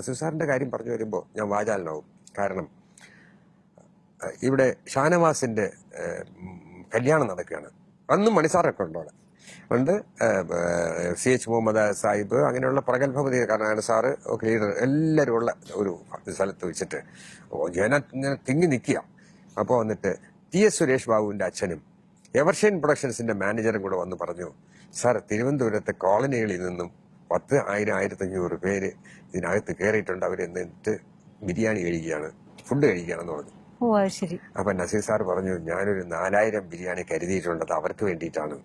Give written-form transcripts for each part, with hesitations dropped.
നസീർ സാറിന്റെ കാര്യം പറഞ്ഞു വരുമ്പോൾ ഞാൻ വാചാലനാവും. കാരണം ഇവിടെ ഷാനവാസിന്റെ കല്യാണം നടക്കുകയാണ്. അന്നും മണിസാറൊക്കെ ഉണ്ടോ അവിടെ ഉണ്ട്. CH മുഹമ്മദ് സാഹിബ് അങ്ങനെയുള്ള പ്രഗത്ഭപതികാരനാണ് സാറ് ഒക്കെ ലീഡർ എല്ലാവരും ഉള്ള ഒരു സ്ഥലത്ത് വെച്ചിട്ട് ജന തിങ്ങി നിൽക്കുക. അപ്പോൾ വന്നിട്ട് TS സുരേഷ് ബാബുവിന്റെ അച്ഛനും എവർഷൈൻ പ്രൊഡക്ഷൻസിന്റെ മാനേജറും കൂടെ വന്ന് പറഞ്ഞു, സാർ തിരുവനന്തപുരത്തെ കോളനികളിൽ നിന്നും 10,000-1,500 പേര് ഇതിനകത്ത് കയറിയിട്ടുണ്ട്. അവർ എന്നിട്ട് ബിരിയാണി കഴിക്കുകയാണ്, ഫുഡ് കഴിക്കുകയാണെന്ന് പറഞ്ഞു. അപ്പൊ നസീർ സാർ പറഞ്ഞു, ഞാനൊരു 4,000 ബിരിയാണി കരുതിയിട്ടുണ്ട്, അത് അവർക്ക് വേണ്ടിയിട്ടാണ്.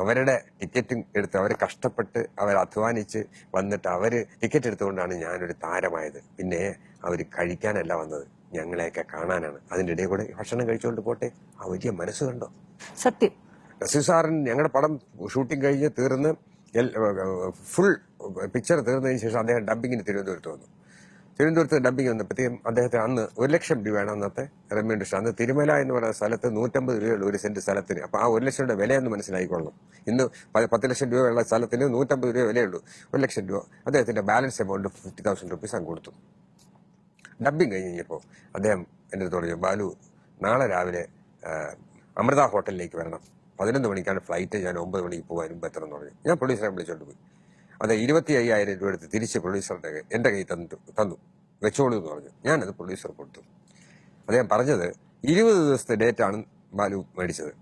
അവരുടെ ടിക്കറ്റ് എടുത്ത് അവർ കഷ്ടപ്പെട്ട് അവർ അധ്വാനിച്ച് വന്നിട്ട് അവര് ടിക്കറ്റ് എടുത്തുകൊണ്ടാണ് ഞാനൊരു താരമായത്. പിന്നെ അവര് കഴിക്കാനല്ല വന്നത്, ഞങ്ങളെയൊക്കെ കാണാനാണ്. അതിന്റെ ഇടയിൽ കൂടെ ഭക്ഷണം കഴിച്ചുകൊണ്ട് പോട്ടെ. ആ വലിയ മനസ്സ് കണ്ടോ സത്യം. നസീർ സാറിന് ഞങ്ങളുടെ പടം ഷൂട്ടിംഗ് കഴിഞ്ഞ് തീർന്ന് ഫുൾ പിക്ചർ തീർന്നതിന് ശേഷം അദ്ദേഹം ഡബിങ്ങിന് തിരുവനന്തപുരത്ത് വന്നു. തിരുവനന്തപുരത്ത് ഡബിങ് വന്നപ്പോഴത്തേക്കും അദ്ദേഹത്തെ അന്ന് 1,00,000 രൂപയാണ് അന്നത്തെ റെമ്യൂണറേഷൻ. അന്ന് തിരുമല എന്ന് പറയുന്ന സ്ഥലത്ത് 150 രൂപയുള്ള ഒരു സെന്റ് സ്ഥലത്തിന്. അപ്പൊ ആ 1,00,000 രൂപ വിലയെന്ന് മനസ്സിലായിക്കൊള്ളണം. ഇന്ന് 10,00,000 രൂപയുള്ള സ്ഥലത്തിന് 150 രൂപ വിലയുള്ളൂ. 1,00,000 രൂപ അദ്ദേഹത്തിന്റെ ബാലൻസ് എമൗണ്ട് 50,000 റുപ്പീസ് അങ്ങ് കൊടുത്തു. ഡബിങ് കഴിഞ്ഞപ്പോൾ അദ്ദേഹം എൻ്റെ അടുത്ത് പറഞ്ഞു, ബാലു നാളെ രാവിലെ അമൃത ഹോട്ടലിലേക്ക് വരണം, 11 മണിക്കാണ് ഫ്ലൈറ്റ്, ഞാൻ 9 മണിക്ക് പോകാൻ മുമ്പ് എത്തണമെന്ന് പറഞ്ഞു. ഞാൻ പ്രൊഡ്യൂസറെ വിളിച്ചോണ്ട് പോയി. അത് 25,000 രൂപ എടുത്ത് തിരിച്ച് പ്രൊഡ്യൂസറുടെ എൻ്റെ കയ്യിൽ തന്നു, വെച്ചോളൂ എന്ന് പറഞ്ഞു. ഞാനത് പ്രൊഡ്യൂസർ കൊടുത്തു. അദ്ദേഹം പറഞ്ഞത് 20 ദിവസത്തെ ഡേറ്റാണ് ബാലു മേടിച്ചത്.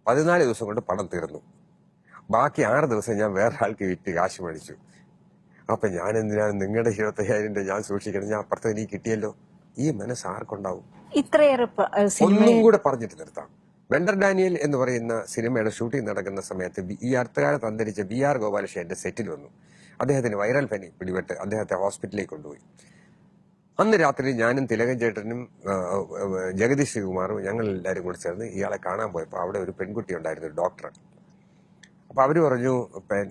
14 ദിവസം കൊണ്ട് പടം തീർന്നു. ബാക്കി 6 ദിവസം ഞാൻ വേറെ ആൾക്ക് വിറ്റ് കാശ് മേടിച്ചു. അപ്പൊ ഞാൻ എന്തിനാണ് നിങ്ങളുടെ 25,000 ഞാൻ സൂക്ഷിക്കണം, ഞാൻ അപ്പുറത്ത് എനിക്ക് കിട്ടിയല്ലോ. ഈ മനസ്സ് ആർക്കുണ്ടാവും? ഇത്രയേറെ ഒന്നും കൂടെ പറഞ്ഞിട്ട് നിർത്താം. വെണ്ടർ ഡാനിയൽ എന്ന് പറയുന്ന സിനിമയുടെ ഷൂട്ടിംഗ് നടക്കുന്ന സമയത്ത് ഈ അടുത്തകാലത്ത് അന്തരിച്ച BR ഗോപാലകൃഷ്ണന്റെ സെറ്റിൽ വന്നു. അദ്ദേഹത്തിന് വൈറൽ പനി പിടിപെട്ട് അദ്ദേഹത്തെ ഹോസ്പിറ്റലിലേക്ക് കൊണ്ടുപോയി. അന്ന് രാത്രി ഞാനും തിലകൻ ചേട്ടനും ജഗദീഷ് ശ്രീകുമാറും ഞങ്ങൾ എല്ലാവരും കൂടി ചേർന്ന് ഇയാളെ കാണാൻ പോയപ്പോൾ അവിടെ ഒരു പെൺകുട്ടി ഉണ്ടായിരുന്നു, ഡോക്ടർ. അപ്പൊ അവര് പറഞ്ഞു,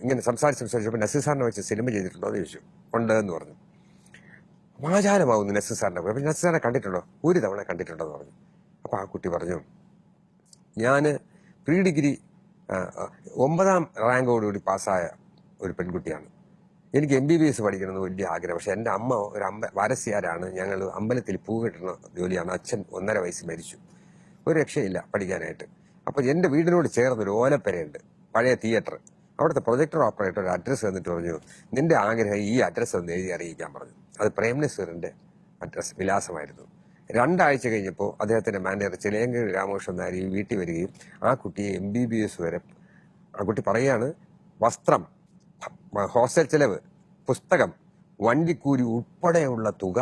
ഇങ്ങനെ സംസാരിച്ചപ്പോൾ നസീർ സാറിനെ വെച്ച് സിനിമ ചെയ്തിട്ടുണ്ടോ എന്ന് ചോദിച്ചു. ഉണ്ട് എന്ന് പറഞ്ഞു. വാചാലമാവുന്നു നസീർ സാറിനെ. അപ്പൊ നസീർ സാറിനെ കണ്ടിട്ടുണ്ടോ? ഒരു തവണ കണ്ടിട്ടുണ്ടോ എന്ന് പറഞ്ഞു. അപ്പൊ ആ കുട്ടി പറഞ്ഞു, ഞാൻ പ്രീ ഡിഗ്രി 9ാം റാങ്കോടുകൂടി പാസ്സായ ഒരു പെൺകുട്ടിയാണ്. എനിക്ക് MBBS പഠിക്കണമെന്ന് വലിയ ആഗ്രഹം. പക്ഷെ എൻ്റെ അമ്മ ഒരു വാരസ്യാരാണ്. ഞങ്ങൾ അമ്പലത്തിൽ പൂ കെട്ടുന്ന ജോലിയാണ്. അച്ഛൻ 1.5 വയസ്സ് മരിച്ചു. ഒരു രക്ഷയില്ല പഠിക്കാനായിട്ട്. അപ്പോൾ എൻ്റെ വീടിനോട് ചേർന്നൊരു ഓലപ്പരയുണ്ട്, പഴയ തിയേറ്റർ. അവിടുത്തെ പ്രൊജക്ടർ ഓപ്പറേറ്റർ ഒരു അഡ്രസ്സ് തന്നിട്ട് പറഞ്ഞു, നിന്റെ ആഗ്രഹം ഈ അഡ്രസ്സ് ഒന്ന് എഴുതി അറിയിക്കാൻ പറഞ്ഞു. അത് പ്രേം നസീറിന്റെ അഡ്രസ് വിലാസമായിരുന്നു. 2 ആഴ്ച കഴിഞ്ഞപ്പോൾ അദ്ദേഹത്തിന്റെ മാനേജർ ചിലയങ്കി രാമകൃഷ്ണൻ നായർ വീട്ടിൽ വരികയും ആ കുട്ടിയെ MBBS വരെ, ആ കുട്ടി പറയാണ്, വസ്ത്രം, ഹോസ്റ്റൽ ചെലവ്, പുസ്തകം, വണ്ടിക്കൂലി ഉൾപ്പെടെയുള്ള തുക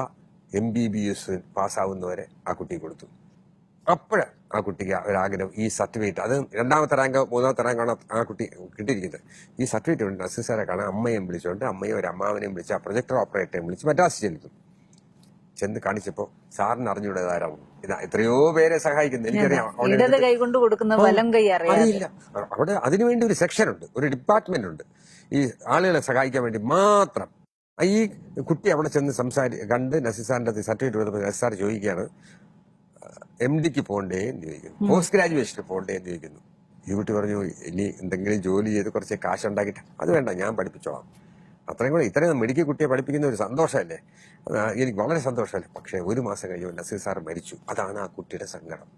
MBBS പാസ്സാവുന്നവരെ ആ കുട്ടി കൊടുത്തു. അപ്പോഴ് ആ കുട്ടിക്ക് ഒരാഗ്രഹം, ഈ സർട്ടിഫിക്കറ്റ്, അത് 2ാമത്തെ റാങ്കോ 3ാമത്തെ റാങ്കാണ് ആ കുട്ടി കിട്ടിയിരിക്കുന്നത്. ഈ സർട്ടിഫിക്കറ്റ് കൊണ്ട് നസീർ സാറെ കാണാൻ അമ്മയും വിളിച്ചുകൊണ്ട് അമ്മയും ഒരു അമ്മാവനെയും വിളിച്ച് ആ പ്രൊജക്ടർ ഓപ്പറേറ്ററെയും വിളിച്ച് മദ്രാസ് ചെന്ന് കാണിച്ചപ്പോ സാറിന് അറിഞ്ഞൂടാരാണ് ഇതാ എത്രയോ പേരെ സഹായിക്കുന്നത് എനിക്കറിയാം. അറിയില്ല. അവിടെ അതിനുവേണ്ടി ഒരു സെക്ഷൻ ഉണ്ട്, ഒരു ഡിപ്പാർട്ട്മെന്റ് ഉണ്ട്, ഈ ആളുകളെ സഹായിക്കാൻ വേണ്ടി മാത്രം. ഈ കുട്ടി അവിടെ ചെന്ന് കണ്ട് നസീർ സാറിന്റെ സർട്ടിഫിക്കറ്റ് കൊടുത്തപ്പോൾ നസീർ സാർ ചോദിക്കുകയാണ്, MDക്ക് പോകണ്ടേ എന്ന് ചോദിക്കുന്നു, പോസ്റ്റ് ഗ്രാജുവേഷന് പോകണ്ടേ എന്ന് ചോദിക്കുന്നു. ഈ കുട്ടി പറഞ്ഞു, ഇനി എന്തെങ്കിലും ജോലി ചെയ്ത് കുറച്ച് കാശുണ്ടാക്കിയിട്ട്, അത് വേണ്ട, ഞാൻ പഠിപ്പിച്ചോളാം. അത്രയും കൂടെ ഇത്രയും മെഡിക്കൽ കുട്ടിയെ പഠിപ്പിക്കുന്ന ഒരു സന്തോഷമല്ലേ, എനിക്ക് വളരെ സന്തോഷമല്ലേ. പക്ഷെ 1 മാസം കഴിഞ്ഞപ്പോൾ നസീർ സാർ മരിച്ചു. അതാണ് ആ കുട്ടിയുടെ സങ്കടം.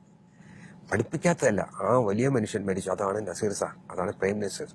പഠിപ്പിക്കാത്തതല്ല, ആ വലിയ മനുഷ്യൻ മരിച്ചു. അതാണ് നസീർ സാർ, അതാണ് പ്രേം നസീർ.